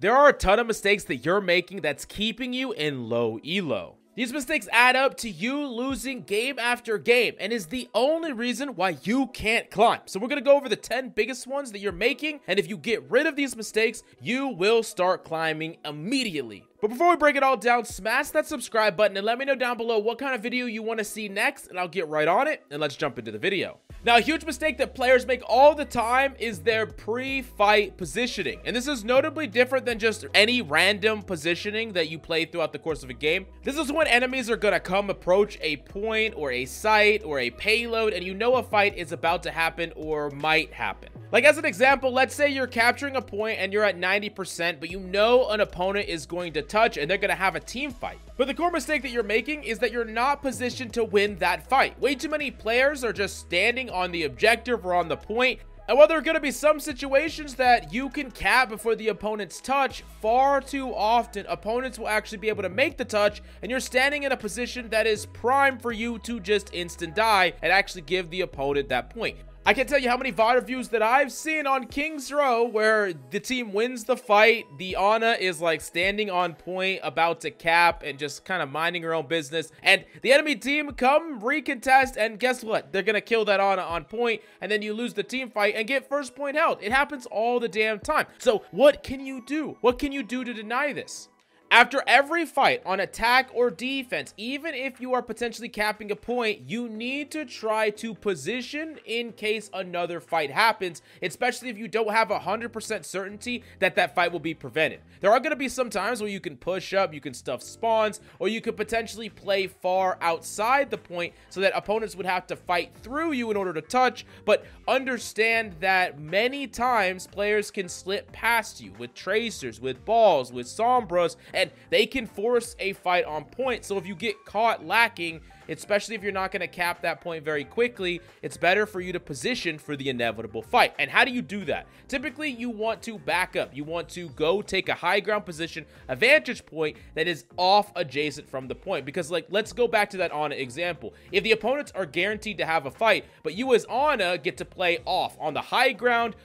there are a ton of mistakes that you're making that's keeping you in low elo. These mistakes add up to you losing game after game and is the only reason why you can't climb. So we're going to go over the 10 biggest ones that you're making, and if you get rid of these mistakes, you will start climbing immediately. But before we break it all down, smash that subscribe button and let me know down below what kind of video you want to see next, and I'll get right on it, and let's jump into the video. Now, a huge mistake that players make all the time is their pre-fight positioning. And this is notably different than just any random positioning that you play throughout the course of a game. This is when enemies are going to come approach a point or a site or a payload, and you know a fight is about to happen or might happen. Like as an example, let's say you're capturing a point and you're at 90%, but you know an opponent is going to touch and they're going to have a team fight. But the core mistake that you're making is that you're not positioned to win that fight. Way too many players are just standing on the objective or on the point. And while there are going to be some situations that you can cap before the opponent's touch, far too often opponents will actually be able to make the touch and you're standing in a position that is prime for you to just instant die and actually give the opponent that point. I can't tell you how many VOD reviews that I've seen on King's Row where the team wins the fight, the Ana is like standing on point about to cap and just kind of minding her own business, and the enemy team come recontest, and guess what? They're gonna kill that Ana on point, and then you lose the team fight and get first point held. It happens all the damn time. So what can you do? What can you do to deny this? After every fight on attack or defense, even if you are potentially capping a point, you need to try to position in case another fight happens, especially if you don't have 100% certainty that that fight will be prevented. There are going to be some times where you can push up, you can stuff spawns, or you could potentially play far outside the point so that opponents would have to fight through you in order to touch, but understand that many times players can slip past you with tracers, with balls, with sombras, and they can force a fight on point. So if you get caught lacking, especially if you're not going to cap that point very quickly, it's better for you to position for the inevitable fight. And how do you do that? Typically, you want to back up. You want to go take a high ground position, a vantage point that is off adjacent from the point. Because, like, let's go back to that Ana example. If the opponents are guaranteed to have a fight, but you as Ana get to play off on the high ground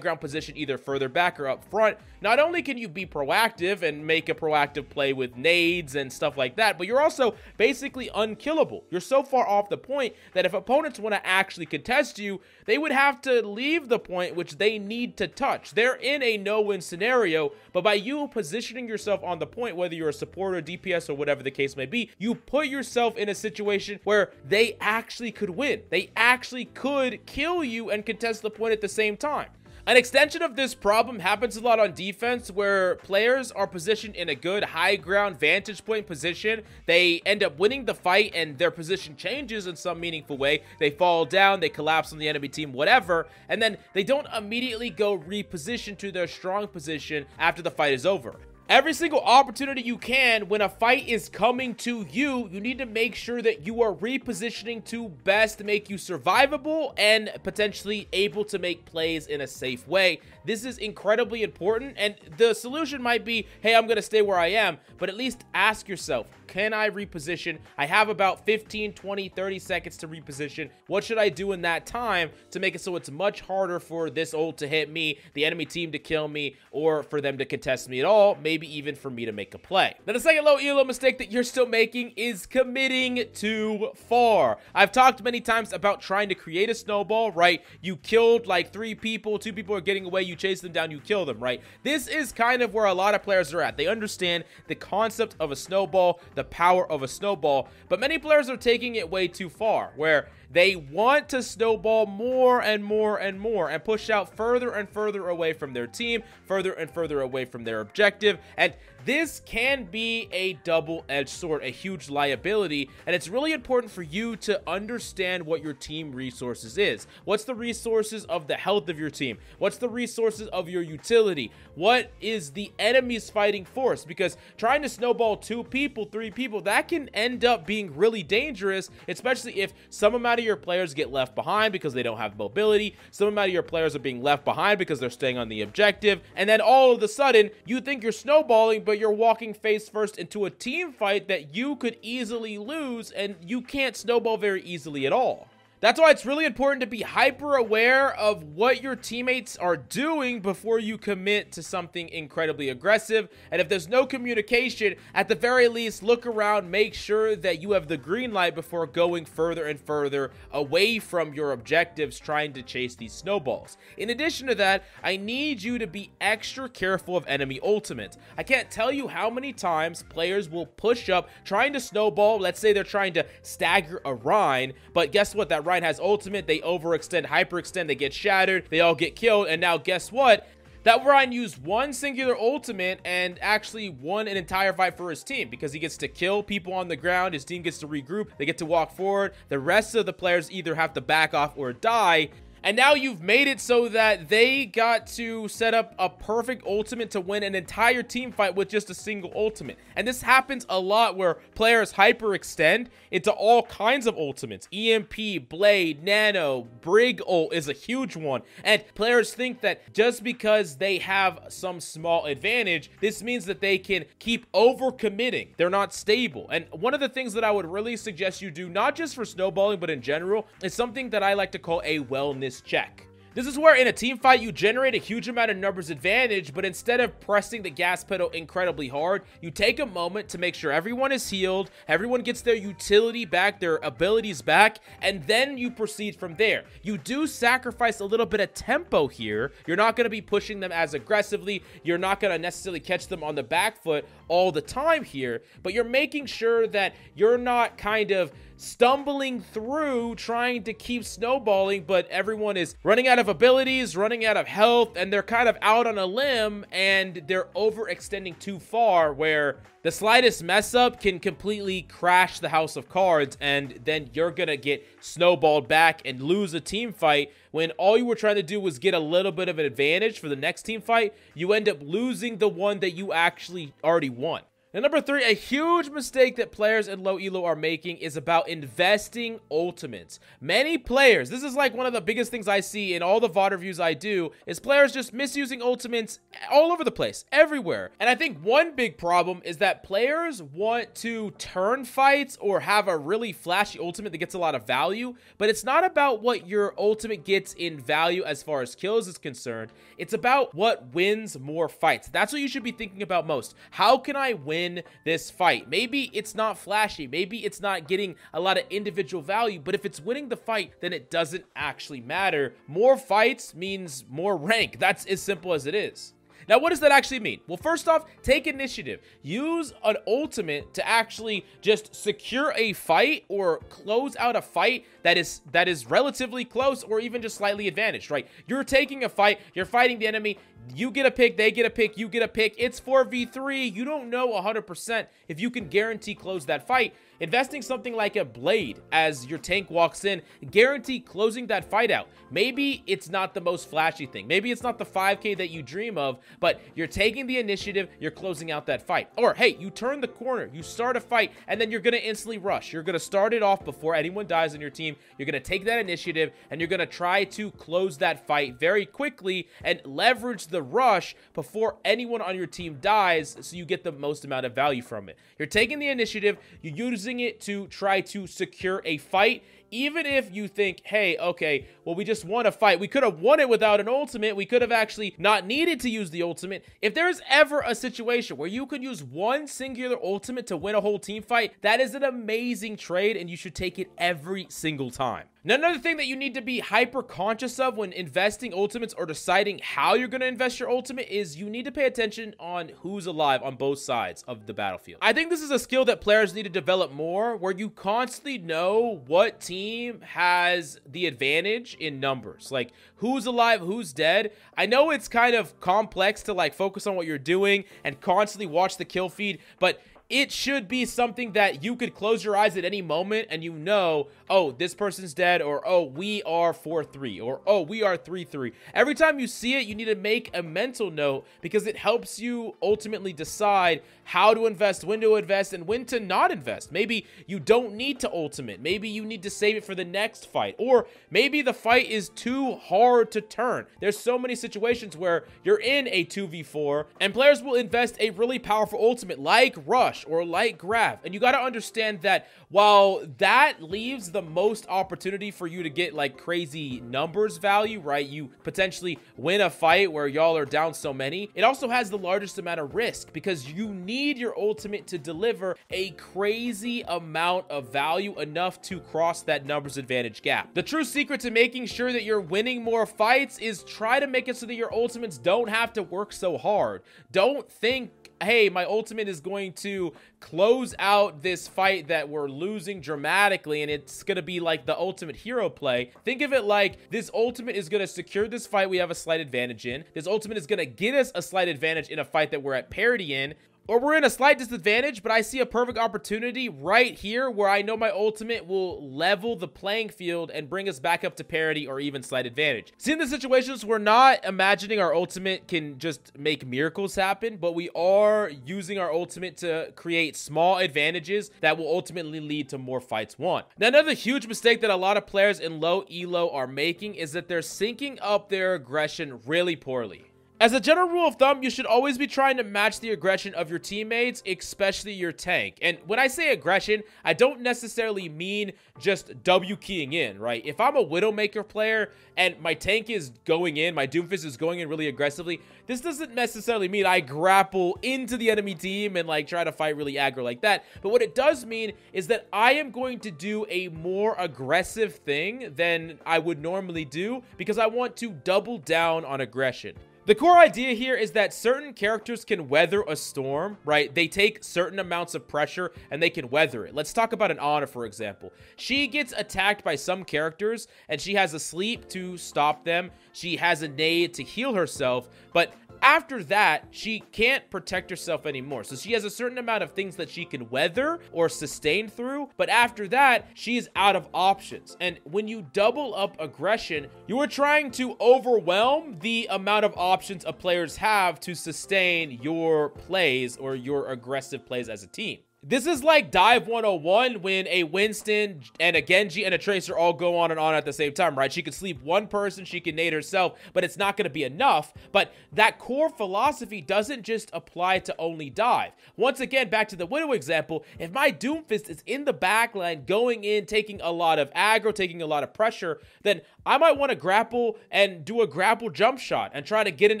position, either further back or up front, not only can you be proactive and make a proactive play with nades and stuff like that, but you're also basically unkillable. You're so far off the point that if opponents want to actually contest you, they would have to leave the point, which they need to touch. They're in a no-win scenario, but by you positioning yourself on the point, whether you're a support or DPS or whatever the case may be, you put yourself in a situation where they actually could win. They actually could kill you and contest the point at the same time. An extension of this problem happens a lot on defense, where players are positioned in a good high ground vantage point position. They end up winning the fight and their position changes in some meaningful way. They fall down, they collapse on the enemy team, whatever, and then they don't immediately go reposition to their strong position after the fight is over. Every single opportunity you can, when a fight is coming to you, you need to make sure that you are repositioning to best make you survivable and potentially able to make plays in a safe way. This is incredibly important, and the solution might be, hey, I'm going to stay where I am, but at least ask yourself, can I reposition? I have about 15, 20, 30 seconds to reposition. What should I do in that time to make it so it's much harder for this ult to hit me, the enemy team to kill me, or for them to contest me at all? Maybe even for me to make a play. Now, the second low elo mistake that you're still making is committing too far. I've talked many times about trying to create a snowball, right? You killed like 3 people, 2 people are getting away, you chase them down, you kill them, right? This is kind of where a lot of players are at. They understand the concept of a snowball, the power of a snowball, but many players are taking it way too far, where they want to snowball more and more and more and push out further and further away from their team, further and further away from their objective. And this can be a double-edged sword, a huge liability, and it's really important for you to understand what your team resources is. What's the resources of the health of your team? What's the resources of your utility? What is the enemy's fighting force? Because trying to snowball 2 people, 3 people, that can end up being really dangerous, especially if some amount of your players get left behind because they don't have mobility, some amount of your players are being left behind because they're staying on the objective, and then all of a sudden, you think you're snowballing, but you're walking face first into a team fight that you could easily lose, and you can't snowball very easily at all. That's why it's really important to be hyper aware of what your teammates are doing before you commit to something incredibly aggressive. And if there's no communication, at the very least, look around, make sure that you have the green light before going further and further away from your objectives, trying to chase these snowballs. In addition to that, I need you to be extra careful of enemy ultimates. I can't tell you how many times players will push up trying to snowball. Let's say they're trying to stagger a Rein, but guess what? That Rein has ultimate, they overextend, hyperextend, they get shattered, they all get killed, and now guess what? That Rein used one singular ultimate and actually won an entire fight for his team because he gets to kill people on the ground, his team gets to regroup, they get to walk forward, the rest of the players either have to back off or die. And now you've made it so that they got to set up a perfect ultimate to win an entire team fight with just a single ultimate. And this happens a lot where players hyperextend into all kinds of ultimates. EMP, Blade, Nano, Brig ult is a huge one. And players think that just because they have some small advantage, this means that they can keep overcommitting. They're not stable. And one of the things that I would really suggest you do, not just for snowballing, but in general, is something that I like to call a wellness check. This is where in a team fight you generate a huge amount of numbers advantage, but instead of pressing the gas pedal incredibly hard, you take a moment to make sure everyone is healed, everyone gets their utility back, their abilities back, and then you proceed from there. You do sacrifice a little bit of tempo here. You're not going to be pushing them as aggressively. You're not going to necessarily catch them on the back foot all the time here, but you're making sure that you're not kind of stumbling through trying to keep snowballing, but everyone is running out of abilities, running out of health, and they're kind of out on a limb and they're overextending too far where the slightest mess up can completely crash the house of cards, and then you're gonna get snowballed back and lose a team fight when all you were trying to do was get a little bit of an advantage for the next team fight. You end up losing the one that you actually already won. And number 3, a huge mistake that players in low elo are making is about investing ultimates. Many players, this is like one of the biggest things I see in all the VOD reviews I do, is players just misusing ultimates all over the place, everywhere. And I think one big problem is that players want to turn fights or have a really flashy ultimate that gets a lot of value, but it's not about what your ultimate gets in value as far as kills is concerned. It's about what wins more fights. That's what you should be thinking about most. How can I win this fight? Maybe it's not flashy, maybe it's not getting a lot of individual value, but if it's winning the fight, then it doesn't actually matter. More fights means more rank. That's as simple as it is. Now, what does that actually mean? Well, first off, take initiative. Use an ultimate to actually just secure a fight or close out a fight that is relatively close or even just slightly advantaged, right? You're taking a fight, you're fighting the enemy, you get a pick, they get a pick, you get a pick. It's 4v3. You don't know 100% if you can guarantee close that fight. Investing something like a Blade as your tank walks in, guarantee closing that fight out. Maybe it's not the most flashy thing. Maybe it's not the 5k that you dream of, but you're taking the initiative, you're closing out that fight. Or, hey, you turn the corner, you start a fight, and then you're going to instantly rush. You're going to start it off before anyone dies on your team. You're going to take that initiative, and you're going to try to close that fight very quickly and leverage the rush before anyone on your team dies so you get the most amount of value from it. You're taking the initiative, you're using it to try to secure a fight, even if you think, hey, okay, well, we just won a fight. We could have won it without an ultimate. We could have actually not needed to use the ultimate. If there's ever a situation where you could use one singular ultimate to win a whole team fight, that is an amazing trade, and you should take it every single time. Now, another thing that you need to be hyper conscious of when investing ultimates or deciding how you're going to invest your ultimate is you need to pay attention on who's alive on both sides of the battlefield. I think this is a skill that players need to develop more, where you constantly know what team has the advantage in numbers, like who's alive, who's dead. I know it's kind of complex to like focus on what you're doing and constantly watch the kill feed, but it should be something that you could close your eyes at any moment and you know, oh, this person's dead, or oh, we are 4-3, or oh, we are 3-3. Every time you see it, you need to make a mental note because it helps you ultimately decide how to invest, when to invest, and when to not invest. Maybe you don't need to ultimate. Maybe you need to save it for the next fight, or maybe the fight is too hard to turn. There's so many situations where you're in a 2v4 and players will invest a really powerful ultimate like Rush, Rush or Light Grab. And you got to understand that while that leaves the most opportunity for you to get like crazy numbers value, right? You potentially win a fight where y'all are down so many. It also has the largest amount of risk because you need your ultimate to deliver a crazy amount of value, enough to cross that numbers advantage gap. The true secret to making sure that you're winning more fights is try to make it so that your ultimates don't have to work so hard. Don't think, hey, my ultimate is going to close out this fight that we're losing dramatically and it's going to be like the ultimate hero play. Think of it like this ultimate is going to secure this fight we have a slight advantage in. This ultimate is going to get us a slight advantage in a fight that we're at parity in. Or we're in a slight disadvantage, but I see a perfect opportunity right here where I know my ultimate will level the playing field and bring us back up to parity or even slight advantage. See, in the situations, we're not imagining our ultimate can just make miracles happen, but we are using our ultimate to create small advantages that will ultimately lead to more fights won. Now, another huge mistake that a lot of players in low elo are making is that they're syncing up their aggression really poorly. As a general rule of thumb, you should always be trying to match the aggression of your teammates, especially your tank. And when I say aggression, I don't necessarily mean just W keying in, right? If I'm a Widowmaker player and my tank is going in, my Doomfist is going in really aggressively, this doesn't necessarily mean I grapple into the enemy team and like try to fight really aggro like that. But what it does mean is that I am going to do a more aggressive thing than I would normally do because I want to double down on aggression. The core idea here is that certain characters can weather a storm, right? They take certain amounts of pressure and they can weather it. Let's talk about an Ana, for example. She gets attacked by some characters and she has a sleep to stop them. She has a nade to heal herself, but after that, she can't protect herself anymore. So she has a certain amount of things that she can weather or sustain through, but after that, she is out of options. And when you double up aggression, you are trying to overwhelm the amount of options a players have to sustain your plays or your aggressive plays as a team. This is like Dive 101 when a Winston and a Genji and a Tracer all go on and on at the same time, right? She could sleep one person, she can nade herself, but it's not going to be enough. But that core philosophy doesn't just apply to only Dive. Once again, back to the Widow example, if my Doomfist is in the backline, going in, taking a lot of aggro, taking a lot of pressure, then I might want to grapple and do a grapple jump shot and try to get an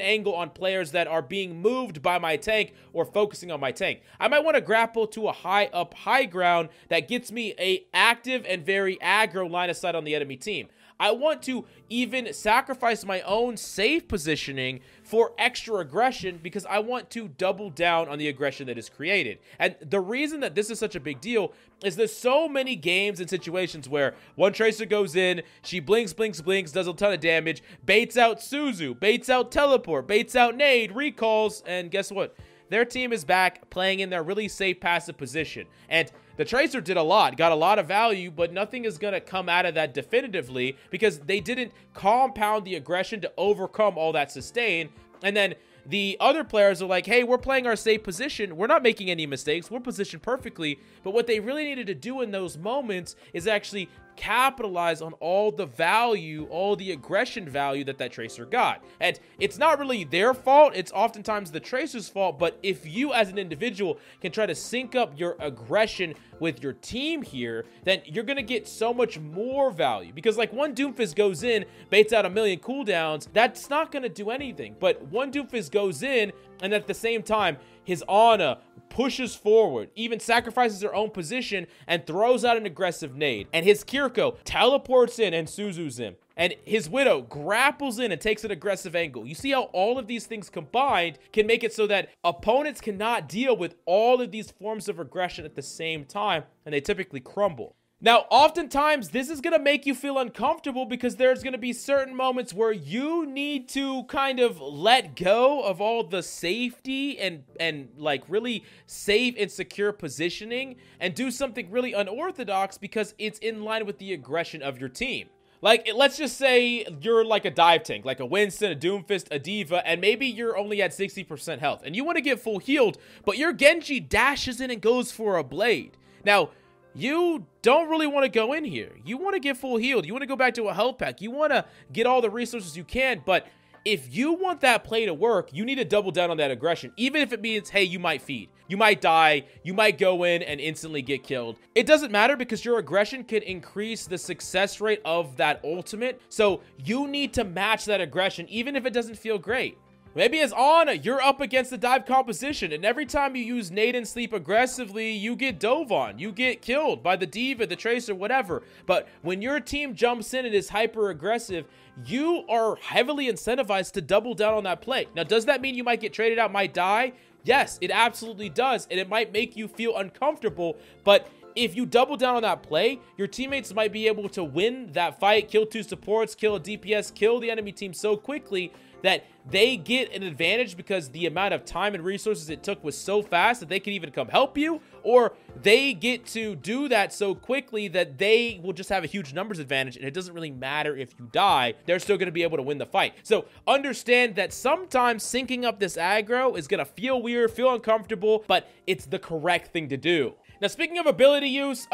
angle on players that are being moved by my tank or focusing on my tank. I might want to grapple to a high ground that gets me a active and very aggro line of sight on the enemy team. I want to even sacrifice my own safe positioning for extra aggression because I want to double down on the aggression that is created. And the reason that this is such a big deal is there's so many games and situations where one Tracer goes in, she blinks, does a ton of damage, baits out Suzu, baits out Teleport, baits out Nade, recalls, and guess what? Their team is back playing in their really safe passive position. And the Tracer did a lot, got a lot of value, but nothing is going to come out of that definitively because they didn't compound the aggression to overcome all that sustain. And then the other players are like, hey, we're playing our safe position. We're not making any mistakes. We're positioned perfectly. But what they really needed to do in those moments is actually capitalize on all the value, all the aggression value that Tracer got. And it's not really their fault. It's oftentimes the Tracer's fault. But if you as an individual can try to sync up your aggression with your team here, then you're going to get so much more value. Because like one Doomfist goes in, baits out 1,000,000 cooldowns, that's not going to do anything. But one Doomfist goes in and at the same time, his Ana pushes forward, even sacrifices her own position and throws out an aggressive nade. And his Kiriko teleports in and Suzu's him. And his Widow grapples in and takes an aggressive angle. You see how all of these things combined can make it so that opponents cannot deal with all of these forms of aggression at the same time, and they typically crumble. Now, oftentimes, this is going to make you feel uncomfortable because there's going to be certain moments where you need to kind of let go of all the safety and like really safe and secure positioning and do something really unorthodox because it's in line with the aggression of your team. Like, let's just say you're like a dive tank, like a Winston, a Doomfist, a D.Va, and maybe you're only at 60% health, and you want to get full healed, but your Genji dashes in and goes for a blade. Now, you don't really want to go in here. You want to get full healed. You want to go back to a health pack. You want to get all the resources you can, but if you want that play to work, you need to double down on that aggression, even if it means, hey, you might feed, you might die, you might go in and instantly get killed. It doesn't matter because your aggression can increase the success rate of that ultimate. So you need to match that aggression, even if it doesn't feel great. Maybe as Ana, you're up against the dive composition, and every time you use nade and sleep aggressively, you get dove on. You get killed by the D.Va, the Tracer, whatever. But when your team jumps in and is hyper aggressive, you are heavily incentivized to double down on that play. Now, does that mean you might get traded out, might die? Yes, it absolutely does, and it might make you feel uncomfortable, but if you double down on that play, your teammates might be able to win that fight, kill 2 supports, kill a DPS, kill the enemy team so quickly that they get an advantage because the amount of time and resources it took was so fast that they can even come help you, or they get to do that so quickly that they will just have a huge numbers advantage, and it doesn't really matter if you die, they're still going to be able to win the fight. So understand that sometimes syncing up this aggro is going to feel weird, feel uncomfortable, but it's the correct thing to do. Now, speaking of ability use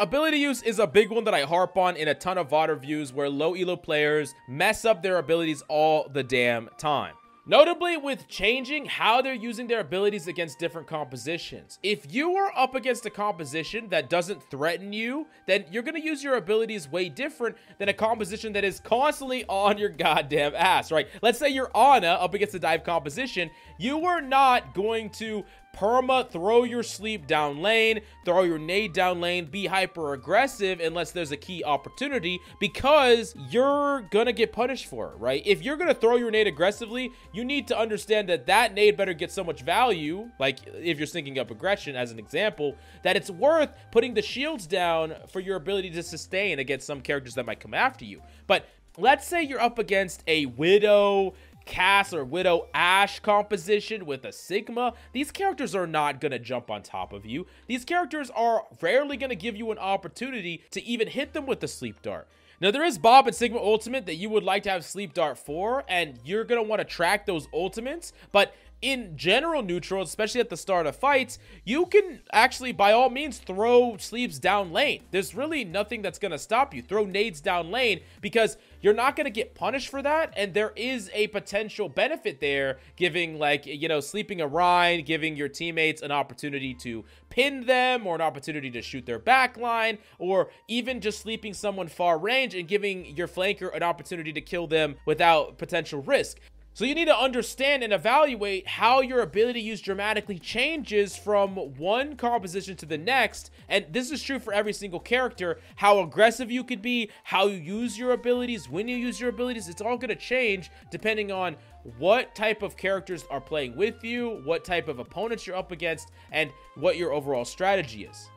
is a big one that I harp on in a ton of VOD reviews where low elo players mess up their abilities all the damn time. Notably with changing how they're using their abilities against different compositions. If you are up against a composition that doesn't threaten you, then you're going to use your abilities way different than a composition that is constantly on your goddamn ass, right? Let's say you're Ana up against a dive composition. You are not going to perma throw your sleep down lane, throw your nade down lane, be hyper aggressive unless there's a key opportunity, because you're gonna get punished for it, right? If you're gonna throw your nade aggressively, you need to understand that that nade better get so much value, like if you're syncing up aggression as an example, that it's worth putting the shields down for your ability to sustain against some characters that might come after you. But let's say you're up against a Widow, Cass, or Widow Ashe composition with a Sigma. These characters are not going to jump on top of you. These characters are rarely going to give you an opportunity to even hit them with the sleep dart. Now, there is Bob and Sigma ultimate that you would like to have sleep dart for, and you're going to want to track those ultimates, but in general neutral, especially at the start of fights, you can actually, by all means, throw sleeps down lane. There's really nothing that's going to stop you. Throw nades down lane because you're not going to get punished for that, and there is a potential benefit there, giving, like, you know, sleeping a Rein, giving your teammates an opportunity to pin them, or an opportunity to shoot their backline, or even just sleeping someone far range and giving your flanker an opportunity to kill them without potential risk. So you need to understand and evaluate how your ability use dramatically changes from one composition to the next. And this is true for every single character. How aggressive you could be, how you use your abilities, when you use your abilities, it's all going to change depending on what type of characters are playing with you, what type of opponents you're up against, and what your overall strategy is.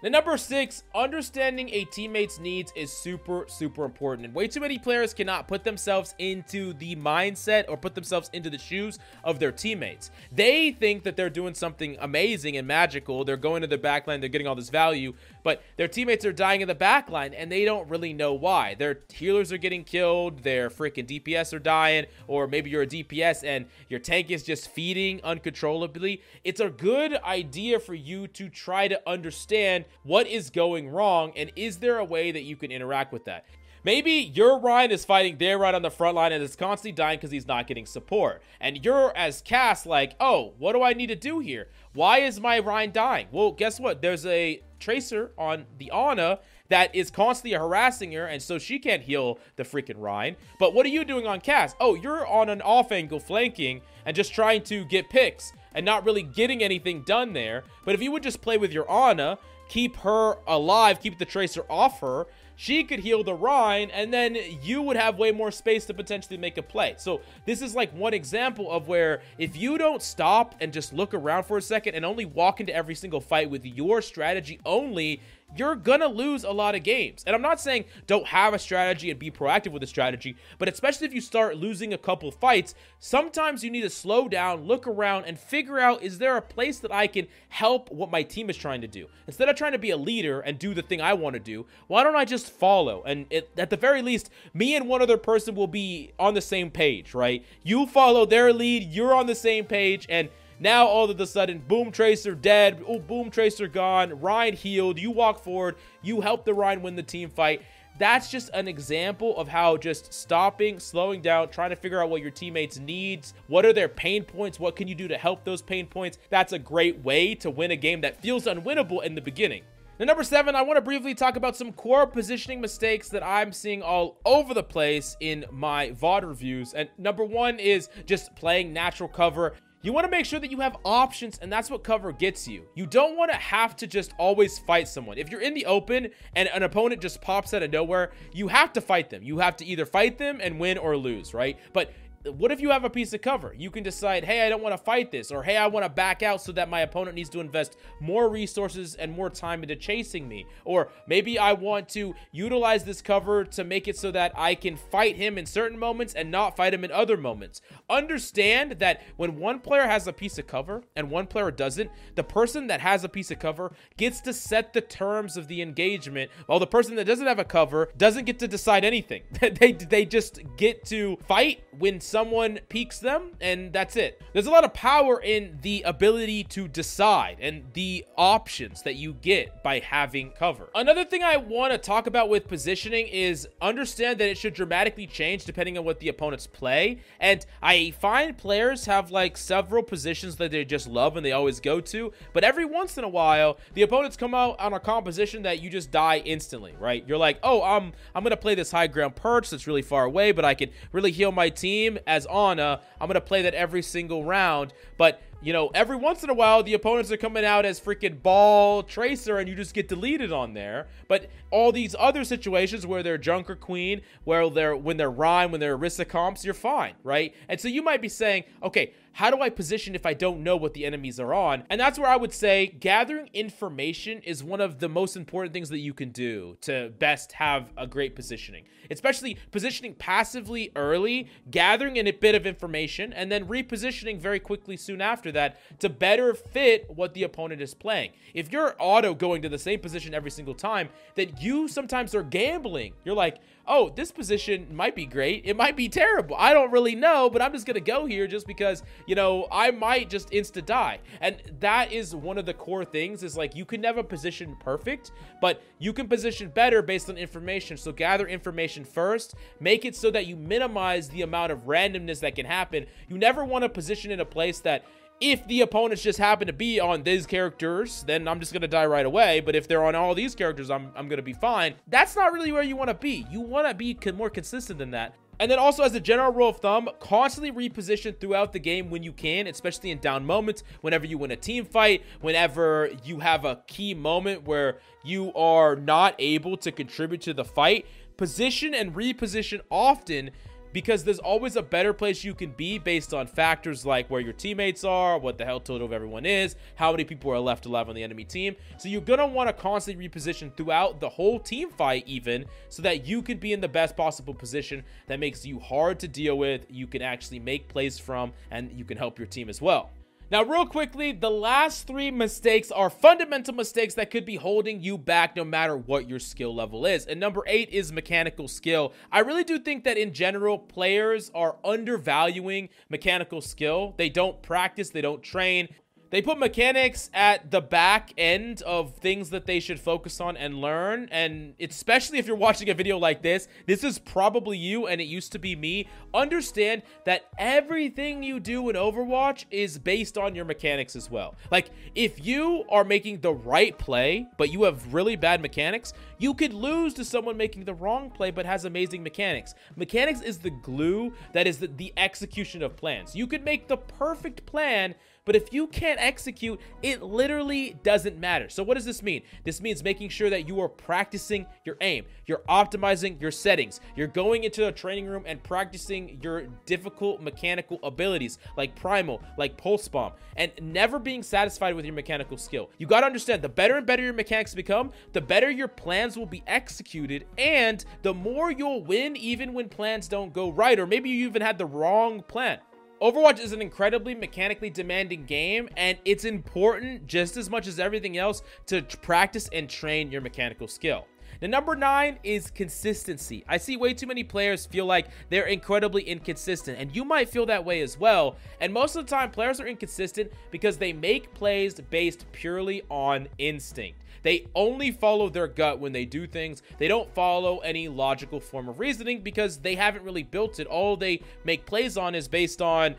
Now, number 6, understanding a teammate's needs is super, super important. And way too many players cannot put themselves into the mindset or put themselves into the shoes of their teammates. They think that they're doing something amazing and magical. They're going to the backline, they're getting all this value, but their teammates are dying in the backline and they don't really know why. Their healers are getting killed, their freaking DPS are dying, or maybe you're a DPS and your tank is just feeding uncontrollably. It's a good idea for you to try to understand what is going wrong, and is there a way that you can interact with that? Maybe your Rein is fighting their Rein on the front line and is constantly dying because he's not getting support. And you're, as Cass, like, oh, what do I need to do here? Why is my Rein dying? Well, guess what? There's a Tracer on the Ana that is constantly harassing her, and so she can't heal the freaking Rein. But what are you doing on Cass? Oh, you're on an off angle flanking and just trying to get picks and not really getting anything done there. But if you would just play with your Ana, keep her alive, keep the Tracer off her, she could heal the Rein, and then you would have way more space to potentially make a play. So this is like one example of where if you don't stop and just look around for a second and only walk into every single fight with your strategy only, you're gonna lose a lot of games. And I'm not saying don't have a strategy and be proactive with a strategy, but especially if you start losing a couple fights, sometimes you need to slow down, look around, and figure out, is there a place that I can help what my team is trying to do? Instead of trying to be a leader and do the thing I want to do, why don't I just follow? And at the very least, me and one other person will be on the same page, right? You follow their lead, you're on the same page, and now, all of a sudden, boom, Tracer dead. Oh, boom, Tracer gone. Rein healed. You walk forward. You help the Rein win the team fight. that's just an example of how just stopping, slowing down, trying to figure out what your teammates needs, what are their pain points, what can you do to help those pain points. That's a great way to win a game that feels unwinnable in the beginning. Now, number 7, I want to briefly talk about some core positioning mistakes that I'm seeing all over the place in my VOD reviews. And number 1 is just playing natural cover. You want to make sure that you have options, and that's what cover gets you. You don't want to have to just always fight someone. If you're in the open and an opponent just pops out of nowhere, you have to fight them. You have to either fight them and win or lose, right? But what if you have a piece of cover? You can decide, hey, I don't want to fight this, or hey, I want to back out so that my opponent needs to invest more resources and more time into chasing me. Or maybe I want to utilize this cover to make it so that I can fight him in certain moments and not fight him in other moments. Understand that when one player has a piece of cover and one player doesn't, the person that has a piece of cover gets to set the terms of the engagement, while the person that doesn't have a cover doesn't get to decide anything. They just get to fight when someone peeks them, and that's it. There's a lot of power in the ability to decide and the options that you get by having cover. Another thing I want to talk about with positioning is understand that it should dramatically change depending on what the opponents play. And I find players have like several positions that they just love and they always go to, but every once in a while the opponents come out on a composition that you just die instantly, right? You're like, oh, I'm gonna play this high ground perch that's really far away, but I can really heal my team as Ana. I'm gonna play that every single round. But you know, every once in a while the opponents are coming out as freaking ball tracer and you just get deleted on there. But all these other situations where they're Junker Queen, when they're Rhyme, when they're Orisa comps, you're fine, right? And so you might be saying, okay, how do I position if I don't know what the enemies are on? And that's where I would say gathering information is one of the most important things that you can do to best have a great positioning. Especially positioning passively early, gathering in a bit of information, and then repositioning very quickly soon after that to better fit what the opponent is playing. If you're auto going to the same position every single time, then you sometimes are gambling. You're like, oh, this position might be great. It might be terrible. I don't really know, but I'm just going to go here just because, you know, I might just insta die. And that is one of the core things is like you can never position perfect, but you can position better based on information. So gather information first, make it so that you minimize the amount of randomness that can happen. You never want to position in a place that if the opponents just happen to be on these characters, then I'm just going to die right away. But if they're on all these characters, I'm going to be fine. That's not really where you want to be. You want to be more consistent than that. And then also, as a general rule of thumb, constantly reposition throughout the game when you can, especially in down moments, whenever you win a team fight, whenever you have a key moment where you are not able to contribute to the fight. Position and reposition often, because there's always a better place you can be based on factors like where your teammates are, what the health total of everyone is, how many people are left alive on the enemy team. So you're going to want to constantly reposition throughout the whole team fight even, so that you can be in the best possible position that makes you hard to deal with, you can actually make plays from, and you can help your team as well. Now, real quickly, the last 3 mistakes are fundamental mistakes that could be holding you back no matter what your skill level is. And number 8 is mechanical skill. I really do think that in general, players are undervaluing mechanical skill. They don't practice, they don't train. They put mechanics at the back end of things that they should focus on and learn. And especially if you're watching a video like this is probably you and it used to be me. Understand that everything you do in Overwatch is based on your mechanics as well. Like, if you are making the right play, but you have really bad mechanics, you could lose to someone making the wrong play but has amazing mechanics. Mechanics is the glue that is the execution of plans. You could make the perfect plan, but if you can't execute, it literally doesn't matter. So what does this mean? This means making sure that you are practicing your aim. You're optimizing your settings. You're going into a training room and practicing your difficult mechanical abilities like Primal, like Pulse Bomb, and never being satisfied with your mechanical skill. You got to understand, the better and better your mechanics become, the better your plans will be executed, and the more you'll win even when plans don't go right, or maybe you even had the wrong plan. Overwatch is an incredibly mechanically demanding game, and it's important just as much as everything else to practice and train your mechanical skill. Now, number 9 is consistency. I see way too many players feel like they're incredibly inconsistent, and you might feel that way as well. And most of the time, players are inconsistent because they make plays based purely on instinct. They only follow their gut when they do things. They don't follow any logical form of reasoning because they haven't really built it. All they make plays on is based on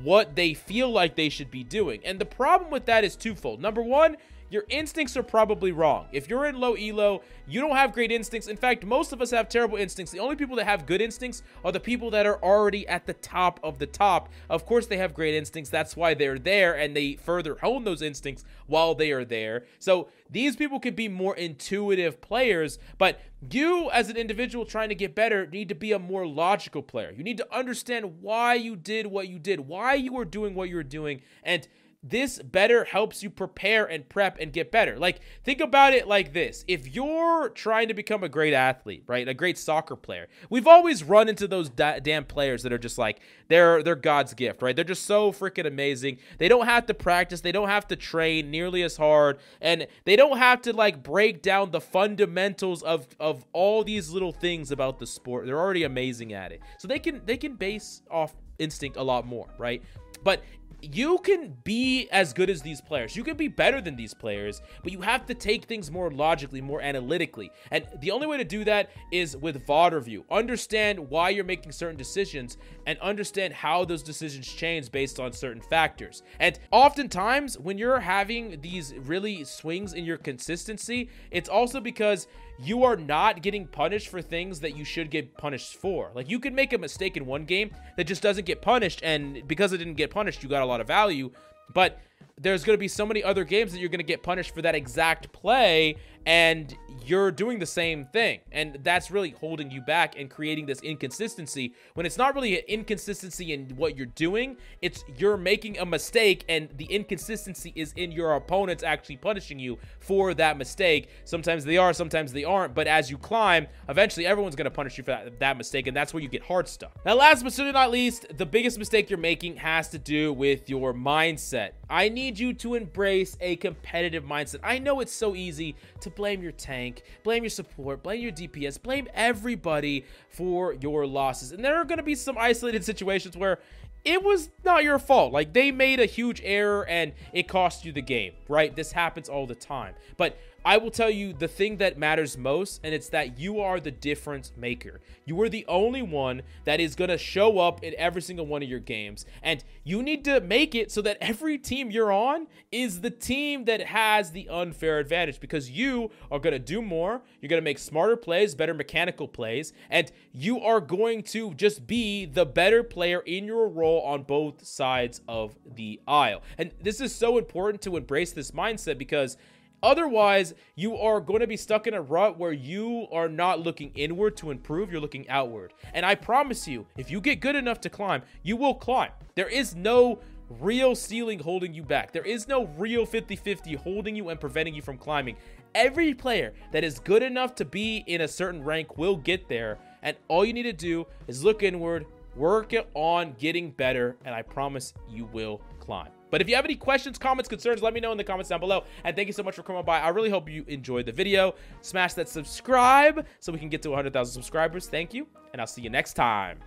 what they feel like they should be doing. And the problem with that is twofold. Number one, your instincts are probably wrong. If you're in low elo, you don't have great instincts. In fact, most of us have terrible instincts. The only people that have good instincts are the people that are already at the top of the top. Of course, they have great instincts. That's why they're there, and they further hone those instincts while they are there. So these people can be more intuitive players, but you as an individual trying to get better need to be a more logical player. You need to understand why you did what you did, why you were doing what you were doing, and this better helps you prepare and prep and get better. Like, think about it like this. If you're trying to become a great athlete, right, a great soccer player, we've always run into those damn players that are just like, they're God's gift, right? They're just so freaking amazing. They don't have to practice. They don't have to train nearly as hard. And they don't have to, like, break down the fundamentals of all these little things about the sport. They're already amazing at it. So they can base off instinct a lot more, right? But you can be as good as these players. You can be better than these players, but you have to take things more logically, more analytically. And the only way to do that is with VOD review. Understand why you're making certain decisions and understand how those decisions change based on certain factors. And oftentimes when you're having these really swings in your consistency, it's also because you are not getting punished for things that you should get punished for. Like, you can make a mistake in one game that just doesn't get punished, and because it didn't get punished, you got a lot of value. But there's going to be so many other games that you're going to get punished for that exact play, and you're doing the same thing. And that's really holding you back and creating this inconsistency, when it's not really an inconsistency in what you're doing. It's you're making a mistake, and the inconsistency is in your opponents actually punishing you for that mistake. Sometimes they are, sometimes they aren't. But as you climb, eventually everyone's going to punish you for that mistake, and that's where you get hard stuff. Now, last but certainly not least, the biggest mistake you're making has to do with your mindset. I need you to embrace a competitive mindset. I know it's so easy to blame your tank, blame your support, blame your DPS, blame everybody for your losses. And there are going to be some isolated situations where it was not your fault. Like, they made a huge error and it cost you the game, right? This happens all the time. But I will tell you the thing that matters most, and it's that you are the difference maker. You are the only one that is going to show up in every single one of your games, and you need to make it so that every team you're on is the team that has the unfair advantage, because you are going to do more, you're going to make smarter plays, better mechanical plays, and you are going to just be the better player in your role on both sides of the aisle. And this is so important to embrace this mindset, because otherwise, you are going to be stuck in a rut where you are not looking inward to improve, you're looking outward. And I promise you, if you get good enough to climb, you will climb. There is no real ceiling holding you back. There is no real 50-50 holding you and preventing you from climbing. Every player that is good enough to be in a certain rank will get there. And all you need to do is look inward, work on getting better, and I promise you will climb. But if you have any questions, comments, concerns, let me know in the comments down below. And thank you so much for coming by. I really hope you enjoyed the video. Smash that subscribe so we can get to 100,000 subscribers. Thank you, and I'll see you next time.